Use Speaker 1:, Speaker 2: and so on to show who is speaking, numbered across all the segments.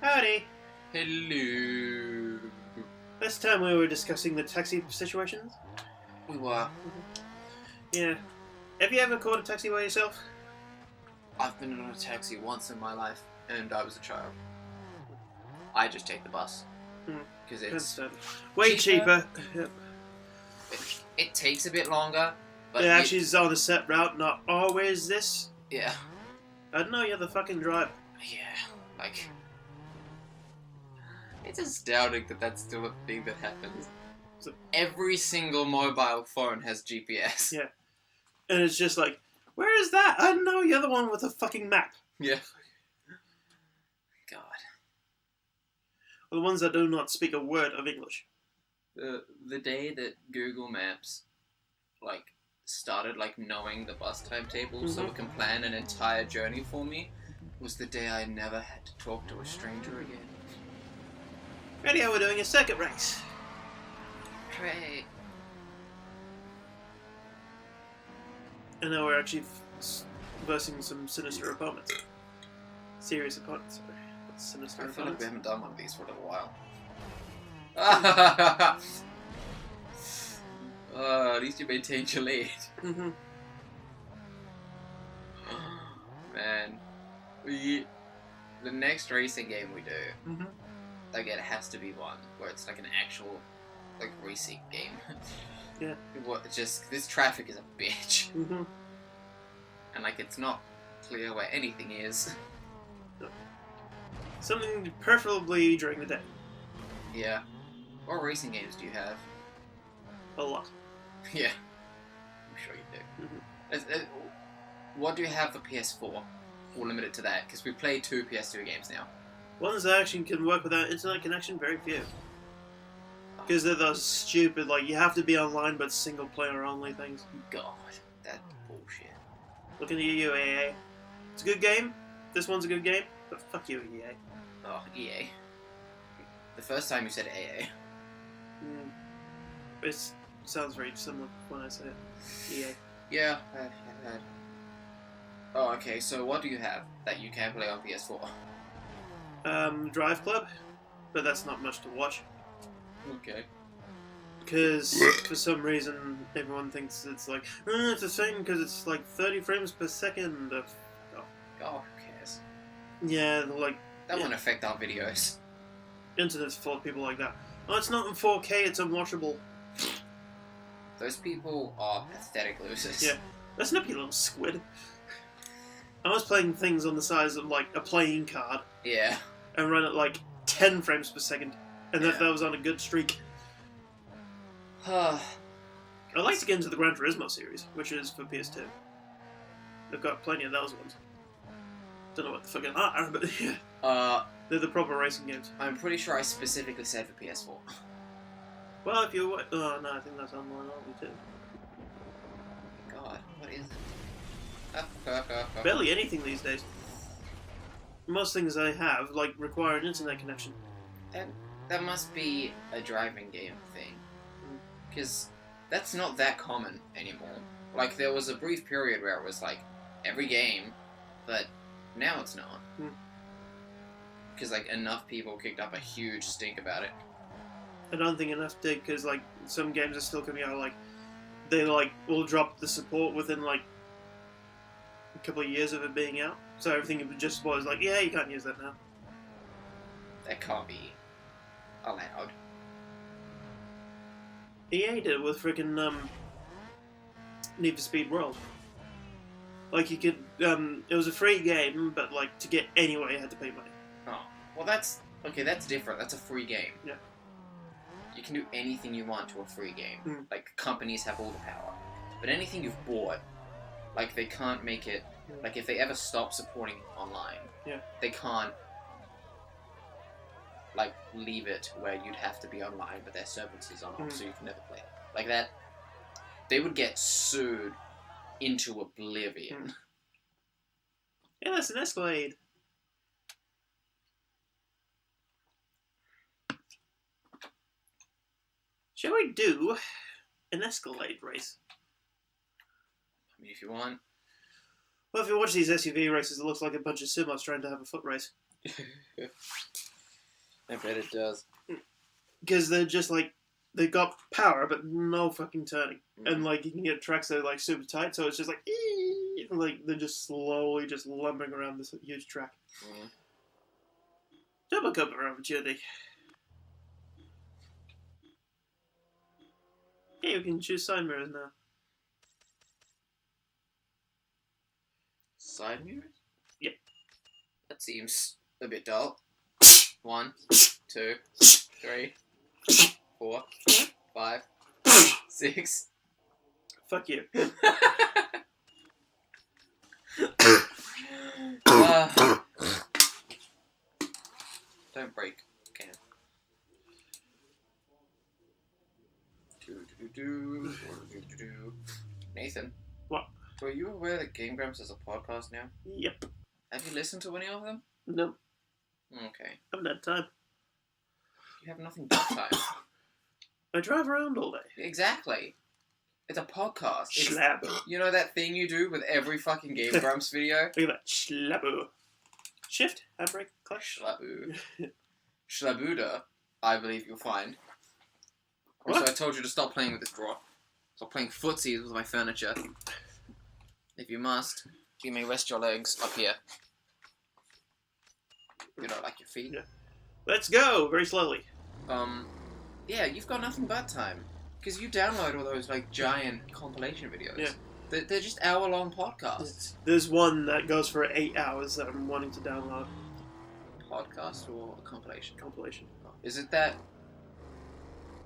Speaker 1: Howdy.
Speaker 2: Hello.
Speaker 1: Last time we were discussing the taxi situations.
Speaker 2: We were.
Speaker 1: Yeah. Have you ever caught a taxi by yourself?
Speaker 2: I've been on a taxi once in my life, and I was a child. I just take the bus. Because it's
Speaker 1: way cheaper. Yep.
Speaker 2: It takes a bit longer, but
Speaker 1: it actually is on a set route, not always this.
Speaker 2: Yeah.
Speaker 1: I don't know, you're the fucking driver.
Speaker 2: Yeah, like... It's astounding that that's still a thing that happens. So every single mobile phone has GPS.
Speaker 1: Yeah. And it's just like, where is that? I don't know, you're the one with a fucking map.
Speaker 2: Yeah. God.
Speaker 1: Well, the ones that do not speak a word of English.
Speaker 2: The day that Google Maps, started, knowing the bus timetable so it can plan an entire journey for me, was the day I never had to talk to a stranger again.
Speaker 1: Radio, we're doing a circuit race.
Speaker 2: Hooray.
Speaker 1: And now we're actually versing some sinister opponents. Serious opponents, sorry. Sinister
Speaker 2: I feel like
Speaker 1: opponents.
Speaker 2: we haven't done one of these for a little while. At least you maintained your lead. Man. The next racing game we do, it has to be one where it's an actual, racing game.
Speaker 1: Yeah.
Speaker 2: This traffic is a bitch. And, it's not clear where anything is.
Speaker 1: Something preferably during the day.
Speaker 2: Yeah. What racing games do you have?
Speaker 1: A lot.
Speaker 2: Yeah. I'm sure you do. What do you have for PS4? We'll limit it to that, because we play 2 PS2 games now.
Speaker 1: Ones that actually can work without internet connection, very few. Because they're those stupid, you have to be online but single player only things.
Speaker 2: God, that's bullshit.
Speaker 1: Looking at you, EA. It's a good game. This one's a good game, but fuck you, EA.
Speaker 2: Oh, EA. The first time you said AA.
Speaker 1: It sounds very similar when I say it. EA.
Speaker 2: Yeah, I've heard. Oh, okay, so what do you have that you can play on PS4?
Speaker 1: Drive Club, but that's not much to watch.
Speaker 2: Okay.
Speaker 1: Because for some reason everyone thinks it's it's the same because it's 30 frames per second.
Speaker 2: Oh, who cares?
Speaker 1: Yeah,
Speaker 2: that won't affect our videos.
Speaker 1: Internet's full of people like that. Oh, it's not in 4K, it's unwatchable.
Speaker 2: Those people are pathetic losers.
Speaker 1: Yeah, listen up, you little squid. I was playing things on the size of a playing card.
Speaker 2: Yeah.
Speaker 1: And run at 10 frames per second. And that was on a good streak. I'd like to get into the Gran Turismo series, which is for PS2. They've got plenty of those ones. Don't know what the fuck they are, but yeah. They're the proper racing games.
Speaker 2: I'm pretty sure I specifically said for PS4.
Speaker 1: Well, if you... Oh, no, I think that's online only too.
Speaker 2: God, what is it?
Speaker 1: Barely anything these days. Most things I have, require an internet connection.
Speaker 2: That must be a driving game thing. Because that's not that common anymore. There was a brief period where it was, every game, but now it's not. Because, enough people kicked up a huge stink about it.
Speaker 1: I don't think enough did, because, some games are still coming out, they, will drop the support within, a couple of years of it being out. So everything just was yeah, you can't use that now.
Speaker 2: That can't be allowed.
Speaker 1: EA did it with freaking Need for Speed World. You could, it was a free game, but to get anywhere you had to pay money.
Speaker 2: Oh, well that's different. That's a free game.
Speaker 1: Yeah.
Speaker 2: You can do anything you want to a free game. Companies have all the power. But anything you've bought, they can't make it, if they ever stop supporting online, they can't, leave it where you'd have to be online, but their services are on, so you can never play it. That, they would get sued into oblivion.
Speaker 1: Yeah, that's an Escalade. Shall we do an Escalade race?
Speaker 2: I mean, if you want.
Speaker 1: Well, if you watch these SUV races, it looks like a bunch of Simmers trying to have a foot race.
Speaker 2: I bet it does.
Speaker 1: Because they're just like, they got power, but no fucking turning.
Speaker 2: Mm.
Speaker 1: And like, you can get tracks that are like super tight, so it's just like, and, like they're just slowly just lumbering around this huge track.
Speaker 2: Mm.
Speaker 1: Double cup of opportunity. Hey, we can choose side mirrors now.
Speaker 2: Side mirrors?
Speaker 1: Yep.
Speaker 2: That seems a bit dull. 1, 2, 3, 4, 5, 6.
Speaker 1: Fuck you.
Speaker 2: Don't break. Okay. Nathan.
Speaker 1: What?
Speaker 2: Were you aware that Game Grumps is a podcast now?
Speaker 1: Yep.
Speaker 2: Have you listened to any of them?
Speaker 1: No.
Speaker 2: Okay.
Speaker 1: Haven't had time.
Speaker 2: You have nothing but time.
Speaker 1: I drive around all day.
Speaker 2: Exactly. It's a podcast.
Speaker 1: Schlab.
Speaker 2: You know that thing you do with every fucking Game Grumps video?
Speaker 1: Look at that. Schlabu. Shift. Handbrake. Clutch.
Speaker 2: Schlabu. Schlabuda, I believe you'll find. Also,
Speaker 1: What?
Speaker 2: I told you to stop playing with this drawer. Stop playing footsies with my furniture. If you must, you may rest your legs up here. You know, like your feet.
Speaker 1: Yeah. Let's go. Very slowly.
Speaker 2: Yeah, you've got nothing but time. Because you download all those, like, giant compilation videos.
Speaker 1: Yeah.
Speaker 2: They're just hour-long podcasts.
Speaker 1: There's one that goes for 8 hours that I'm wanting to download.
Speaker 2: Podcast or a compilation?
Speaker 1: Compilation.
Speaker 2: Is it that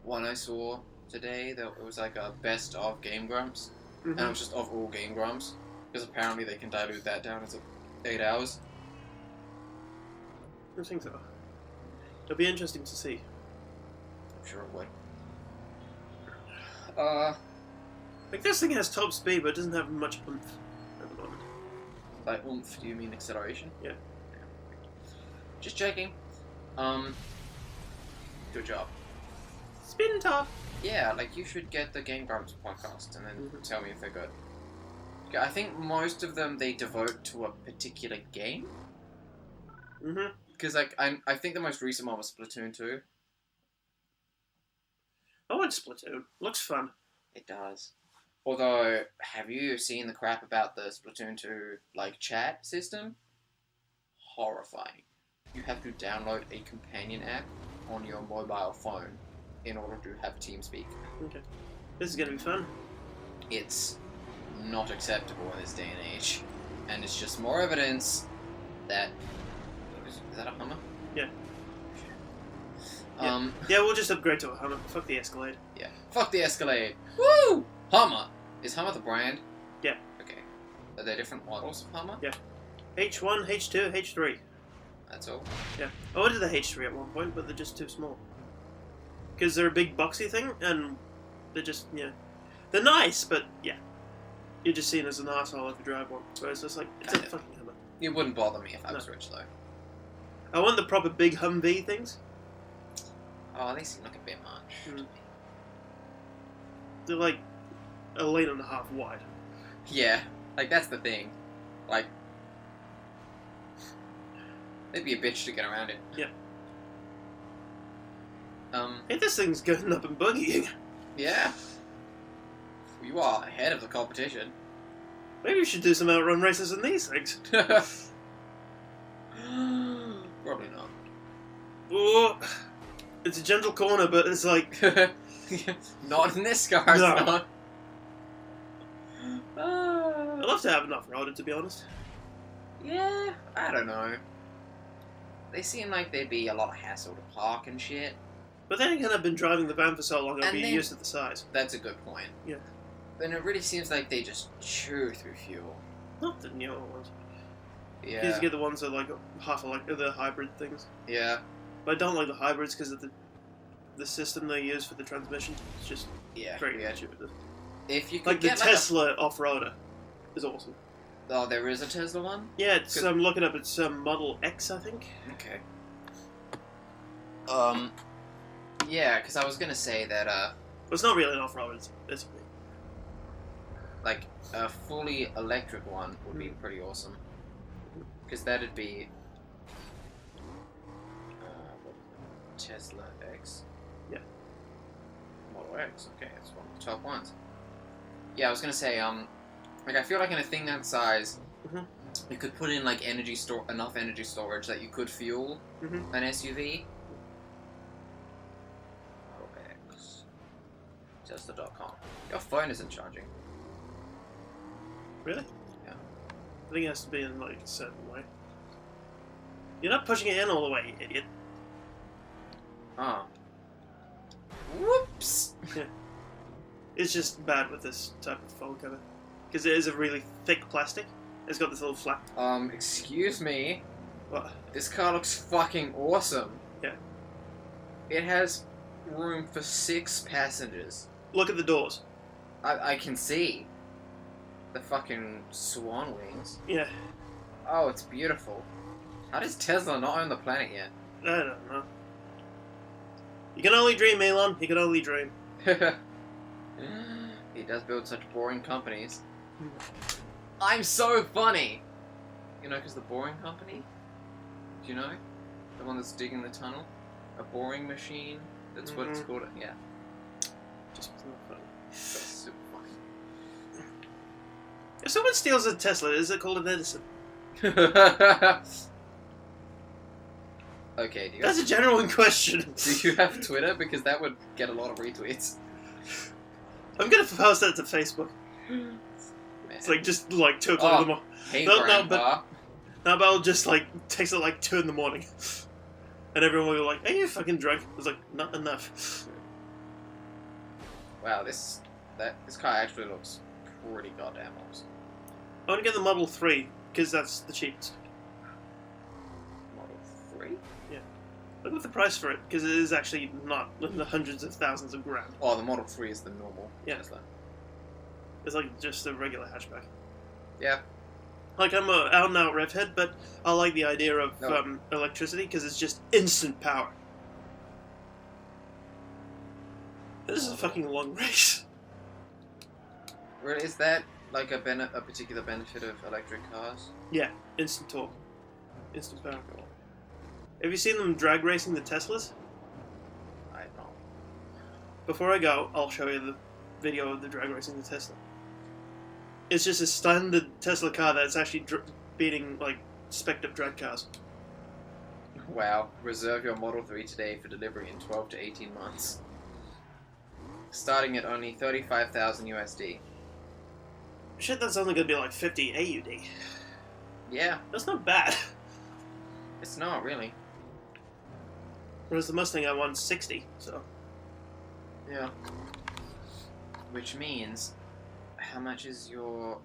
Speaker 2: one I saw today that it was like a best of Game Grumps?
Speaker 1: Mm-hmm.
Speaker 2: And it was just of all Game Grumps? Because apparently they can dilute that down to 8 hours.
Speaker 1: I think so. It'll be interesting to see.
Speaker 2: I'm sure it would.
Speaker 1: Like, this thing has top speed, but it doesn't have much oomph at the moment.
Speaker 2: By oomph, do you mean acceleration?
Speaker 1: Yeah.
Speaker 2: Just checking. Good job.
Speaker 1: Spin top!
Speaker 2: Yeah, like, you should get the Game Grumps podcast and then
Speaker 1: Mm-hmm.
Speaker 2: tell me if they're good. Okay, I think most of them they devote to a particular game.
Speaker 1: Mm-hmm.
Speaker 2: Because, like, I think the most recent one was Splatoon 2.
Speaker 1: I want Splatoon. Looks fun.
Speaker 2: It does. Although, have you seen the crap about the Splatoon 2, like, chat system? Horrifying. You have to download a companion app on your mobile phone in order to have TeamSpeak.
Speaker 1: Okay. This is gonna be fun.
Speaker 2: It's not acceptable in this day and age. And it's just more evidence that... Is that a Hummer?
Speaker 1: Yeah.
Speaker 2: Yeah.
Speaker 1: Yeah, we'll just upgrade to a Hummer. Fuck the Escalade.
Speaker 2: Yeah. Fuck the Escalade. Woo! Hummer. Is Hummer the brand?
Speaker 1: Yeah.
Speaker 2: Okay. Are there different models of Hummer?
Speaker 1: Yeah. H1, H2, H3.
Speaker 2: That's all.
Speaker 1: Yeah. I wanted the H3 at one point, but they're just too small. Because they're a big boxy thing, and they're just, yeah. They're nice, but yeah. You're just seen as an asshole if you drive one. Whereas it's like, it's
Speaker 2: Kind
Speaker 1: a
Speaker 2: of.
Speaker 1: fucking Hummer.
Speaker 2: It wouldn't bother me if I
Speaker 1: No.
Speaker 2: was rich, though.
Speaker 1: I want the proper big Humvee things.
Speaker 2: Oh, they seem like a bit much.
Speaker 1: Mm. They're like a lane and a half wide.
Speaker 2: Yeah, like, that's the thing. Like, it'd be a bitch to get around it.
Speaker 1: Yeah.
Speaker 2: Yeah.
Speaker 1: Hey, this thing's going up and buggying.
Speaker 2: Yeah. You are ahead of the competition.
Speaker 1: Maybe we should do some outrun races in these things.
Speaker 2: Probably not.
Speaker 1: Oh, it's a gentle corner, but it's like...
Speaker 2: Not in this car,
Speaker 1: No.
Speaker 2: it's not.
Speaker 1: I'd love to have an off-roader, to be honest.
Speaker 2: Yeah, I don't know. They seem like they'd be a lot of hassle to park and shit.
Speaker 1: But then again, I've been driving the van for so long, I'll
Speaker 2: And
Speaker 1: be
Speaker 2: then-
Speaker 1: used to the size.
Speaker 2: That's a good point.
Speaker 1: Yeah.
Speaker 2: Then it really seems like they just chew through fuel.
Speaker 1: Not the newer ones.
Speaker 2: Yeah.
Speaker 1: You just get the ones that are like half like the hybrid things.
Speaker 2: Yeah.
Speaker 1: But I don't like the hybrids because of the system they use for the transmission. It's just
Speaker 2: Yeah.
Speaker 1: very
Speaker 2: yeah.
Speaker 1: stupid.
Speaker 2: If you could
Speaker 1: Like the
Speaker 2: get
Speaker 1: Tesla off-roader is awesome.
Speaker 2: Oh, there is a Tesla one?
Speaker 1: Yeah, it's
Speaker 2: Good.
Speaker 1: I'm looking up. It's Model X, I think.
Speaker 2: Okay. Yeah, because I was gonna say that,
Speaker 1: Well, it's not really an off-roader. It's
Speaker 2: like, a fully electric one would be pretty awesome. Because that'd be... Tesla X.
Speaker 1: Yeah.
Speaker 2: Model X. Okay, it's one of the top ones. Yeah, I was gonna say, like I feel like in a thing that size, you could put in like enough energy storage that you could fuel an SUV. Model X. Tesla.com. Your phone isn't charging.
Speaker 1: Really?
Speaker 2: Yeah.
Speaker 1: I think it has to be in like a certain way. You're not pushing it in all the way, you idiot.
Speaker 2: Oh. Whoops!
Speaker 1: Yeah. It's just bad with this type of phone cover. Because it is a really thick plastic. It's got this little flap.
Speaker 2: Excuse me.
Speaker 1: What?
Speaker 2: This car looks fucking awesome.
Speaker 1: Yeah.
Speaker 2: It has room for 6 passengers.
Speaker 1: Look at the doors.
Speaker 2: I can see the fucking swan wings.
Speaker 1: Yeah.
Speaker 2: Oh, it's beautiful. How does Tesla not own the planet yet?
Speaker 1: I don't know. You can only dream, Elon. You can only dream.
Speaker 2: He does build such boring companies. I'm so funny! You know, because the Boring Company? Do you know? The one that's digging the tunnel? A boring machine? That's what it's called. Yeah.
Speaker 1: Just funny.
Speaker 2: That's super funny.
Speaker 1: If someone steals a Tesla, is it called an Edison?
Speaker 2: Okay, do you
Speaker 1: That's a genuine question.
Speaker 2: Do you have Twitter? Because that would get a lot of retweets.
Speaker 1: I'm gonna post that to Facebook.
Speaker 2: Man.
Speaker 1: It's like just like 2 o'clock in the morning.
Speaker 2: Hey,
Speaker 1: No,
Speaker 2: Grandpa.
Speaker 1: but I'll just like text it like 2 in the morning, and everyone will be like, "Are you fucking drunk?" I was like, "Not enough."
Speaker 2: Wow, this car actually looks pretty goddamn awesome.
Speaker 1: I want to get the Model 3 because that's the cheapest.
Speaker 2: Model 3?
Speaker 1: Look at the price for it because it is actually not in the hundreds of thousands of grand.
Speaker 2: Oh, the Model 3 is the normal Tesla.
Speaker 1: It's like just a regular hatchback.
Speaker 2: Yeah.
Speaker 1: Like, I'm a out and out rev head, but I like the idea of
Speaker 2: No.
Speaker 1: electricity because it's just instant power. This is a fucking long race.
Speaker 2: Really, is that like a particular benefit of electric cars?
Speaker 1: Yeah, instant torque. Instant power. Have you seen them drag racing the Teslas?
Speaker 2: I don't know.
Speaker 1: Before I go, I'll show you the video of the drag racing the Tesla. It's just a standard Tesla car that's actually beating, like, spec'd-up drag cars.
Speaker 2: Wow. Reserve your Model 3 today for delivery in 12 to 18 months. Starting at only 35,000 USD.
Speaker 1: Shit, that's only gonna be like 50 AUD.
Speaker 2: Yeah.
Speaker 1: That's not bad.
Speaker 2: It's not, really.
Speaker 1: Whereas the Mustang I won 60, so...
Speaker 2: Yeah. Which means, how much is your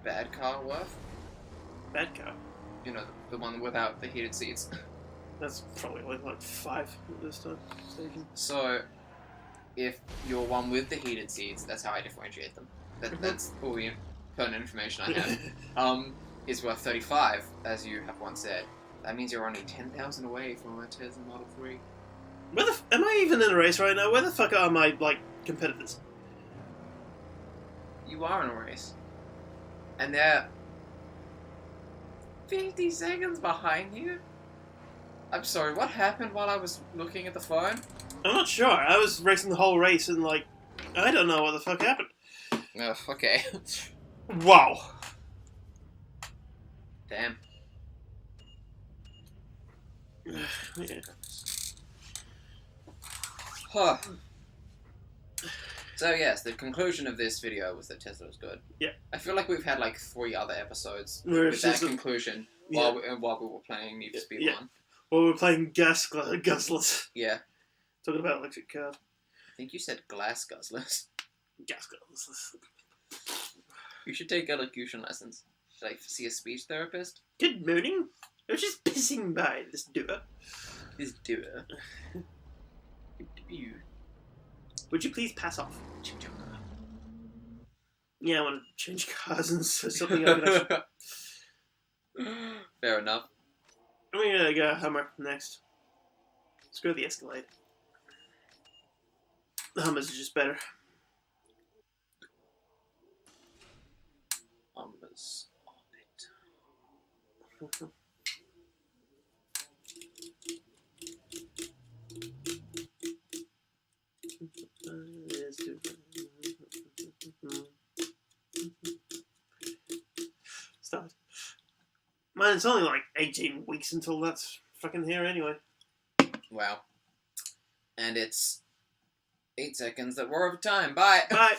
Speaker 2: bad car worth?
Speaker 1: Bad car.
Speaker 2: You know, the one without the heated seats.
Speaker 1: That's probably like 5 at this time. Station.
Speaker 2: So, if your one with the heated seats, that's how I differentiate them. That's all the pertinent information I have. Is worth 35, as you have once said. That means you're only 10,000 away from a Tesla Model 3.
Speaker 1: Am I even in a race right now? Where the fuck are my, like, competitors?
Speaker 2: You are in a race. And they're 50 seconds behind you? I'm sorry, what happened while I was looking at the phone?
Speaker 1: I'm not sure. I was racing the whole race and, like, I don't know what the fuck happened.
Speaker 2: Okay.
Speaker 1: Wow.
Speaker 2: Damn.
Speaker 1: Yeah.
Speaker 2: Huh. So yes, the conclusion of this video was that Tesla was good.
Speaker 1: Yeah.
Speaker 2: I feel like we've had like 3 other episodes
Speaker 1: Where
Speaker 2: with
Speaker 1: it's
Speaker 2: that
Speaker 1: just a-
Speaker 2: conclusion
Speaker 1: Yeah.
Speaker 2: while we were playing Need for Speed
Speaker 1: Yeah.
Speaker 2: 1.
Speaker 1: Well, we're playing guzzlers.
Speaker 2: Yeah.
Speaker 1: Talking about electric cars.
Speaker 2: I think you said glass guzzlers.
Speaker 1: Gas guzzlers.
Speaker 2: You should take elocution lessons. Should I see a speech therapist?
Speaker 1: Good morning. I was just pissing by this doer.
Speaker 2: This doer.
Speaker 1: Would you please pass off? Yeah, I want to change cars and something I can actually...
Speaker 2: Fair enough.
Speaker 1: I'm gonna go Hummer next. Let's go to the Escalade. The Hummers are just better.
Speaker 2: Numbers on it.
Speaker 1: Start. Man, it's only like 18 weeks until that's fucking here anyway.
Speaker 2: Wow. And it's 8 seconds that we're over time. Bye.
Speaker 1: Bye.